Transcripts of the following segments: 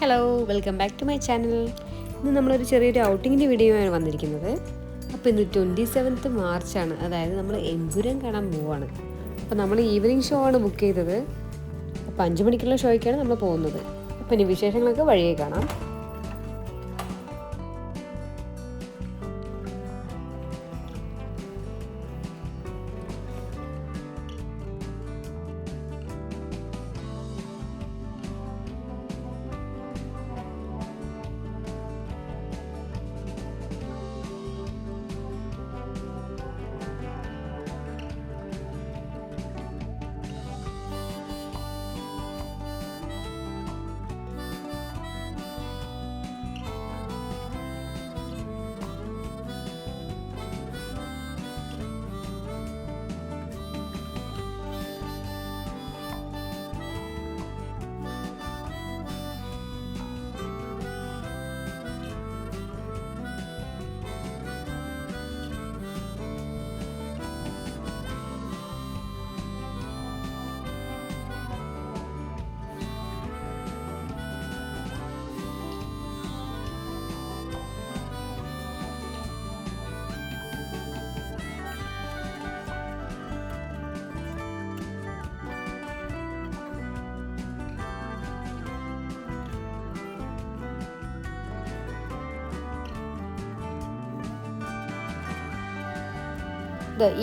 Hello, welcome back to my channel. ഇന്ന് നമ്മളൊരു ചെറിയൊരു ഔട്ടിങ്ങിൻ്റെ വീഡിയോയാണ് വന്നിരിക്കുന്നത്. അപ്പോൾ ഇന്ന് 27th മാർച്ചാണ്, അതായത് നമ്മൾ എമ്പുരാൻ കാണാൻ പോവുകയാണ്. അപ്പോൾ നമ്മൾ ഈവനിങ് ഷോ ആണ് ബുക്ക് ചെയ്തത്. അപ്പോൾ 5 മണിക്കുള്ള ഷോയ്ക്കാണ് നമ്മൾ പോകുന്നത്. അപ്പോൾ ഇനി വിശേഷങ്ങളൊക്കെ വഴിയേ കാണാം.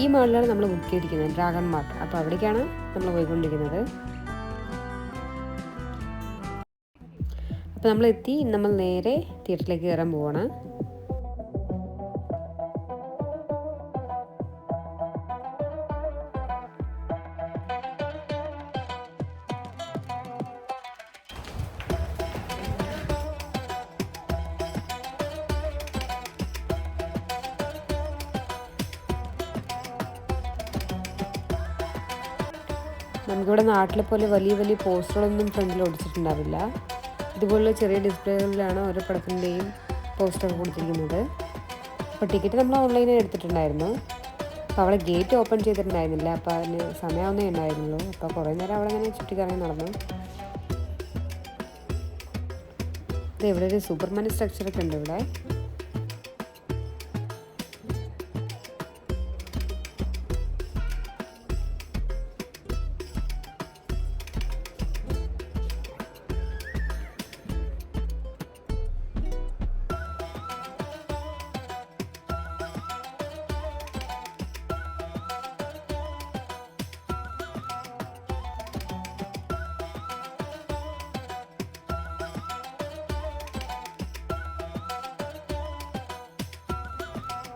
ഈ മാളിലാണ് നമ്മൾ ബുക്ക് ചെയ്തിരിക്കുന്നത്, ഡ്രാഗൺ മാർട്ട്. അപ്പോൾ അവിടേക്കാണ് നമ്മൾ പോയിക്കൊണ്ടിരിക്കുന്നത്. അപ്പോൾ നമ്മളെത്തി, നമ്മൾ നേരെ തിയേറ്ററിലേക്ക് കയറാൻ പോവാണ്. നമുക്കിവിടെ നാട്ടിലെ പോലെ വലിയ വലിയ പോസ്റ്ററുകളൊന്നും ഫ്രണ്ടിൽ ഒടിച്ചിട്ടുണ്ടാവില്ല. ഇതുപോലുള്ള ചെറിയ ഡിസ്പ്ലേകളിലാണ് ഓരോ പടത്തിൻ്റെയും പോസ്റ്റർ കൊടുത്തിരിക്കുന്നത്. അപ്പോൾ ടിക്കറ്റ് നമ്മൾ ഓൺലൈനിൽ എടുത്തിട്ടുണ്ടായിരുന്നു. അപ്പോൾ അവിടെ ഗേറ്റ് ഓപ്പൺ ചെയ്തിട്ടുണ്ടായിരുന്നില്ല. അപ്പോൾ അതിന് സമയമാവുന്നേ ഉണ്ടായിരുന്നുള്ളൂ. അപ്പോൾ കുറേ നേരം അവിടെ അങ്ങനെ ചുറ്റിക്കറങ്ങി നടന്നു. ഇത് ഇവിടെ ഒരു സൂപ്പർമാൻ സ്ട്രക്ചറൊക്കെ ഉണ്ട് ഇവിടെ.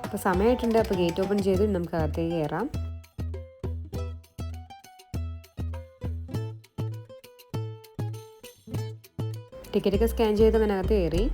അപ്പോൾ സമയമായിട്ടുണ്ട്. അപ്പോൾ ഗേറ്റ് ഓപ്പൺ ചെയ്ത് നമുക്ക് അകത്തേക്ക് കയറാം. ടിക്കറ്റൊക്കെ സ്കാൻ ചെയ്ത് അങ്ങനെ അകത്ത് കയറി.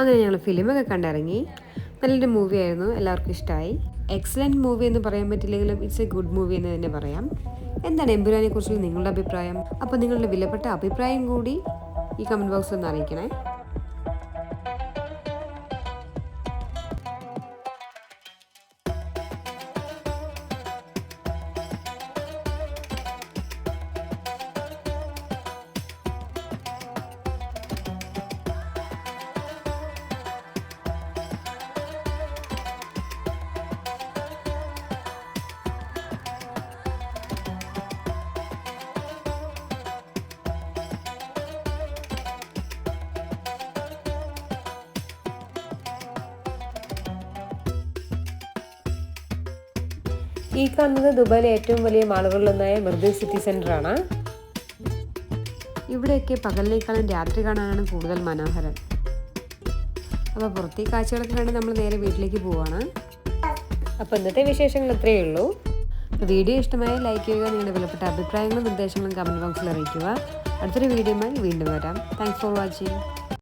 അങ്ങനെ ഞങ്ങൾ ഫിലിമൊക്കെ കണ്ടിറങ്ങി. നല്ലൊരു മൂവി ആയിരുന്നു, എല്ലാവർക്കും ഇഷ്ടമായി. എക്സലൻറ്റ് മൂവി എന്ന് പറയാൻ പറ്റില്ലെങ്കിലും ഇറ്റ്സ് എ ഗുഡ് മൂവി എന്ന് തന്നെ പറയാം. എന്താണ് എമ്പുരാനെ കുറിച്ചുള്ള നിങ്ങളുടെ അഭിപ്രായം? അപ്പോൾ നിങ്ങളുടെ വിലപ്പെട്ട അഭിപ്രായം കൂടി ഈ കമൻറ്റ് ബോക്സിൽ ഒന്ന് അറിയിക്കണേ. ഈ കാണുന്നത് ദുബായിലെ ഏറ്റവും വലിയ മാളുകളിലൊന്നായ മിർദ സിറ്റി സെൻ്ററാണ്. ഇവിടെയൊക്കെ പകലിനേക്കാളും രാത്രി കാണാനാണ് കൂടുതൽ മനോഹരം. അപ്പോൾ പുറത്തെ കാഴ്ചകളൊക്കെ കണ്ട് നമ്മൾ നേരെ വീട്ടിലേക്ക് പോവാണ്. അപ്പോൾ ഇന്നത്തെ വിശേഷങ്ങൾ ഇത്രയേ ഉള്ളൂ. വീഡിയോ ഇഷ്ടമായി ലൈക്ക് ചെയ്യുക, നിങ്ങളുടെ വിലപ്പെട്ട അഭിപ്രായങ്ങളും നിർദ്ദേശങ്ങളും കമൻറ്റ് ബോക്സിൽ അറിയിക്കുക. അടുത്തൊരു വീഡിയോയുമായി വീണ്ടും വരാം. Thanks for watching.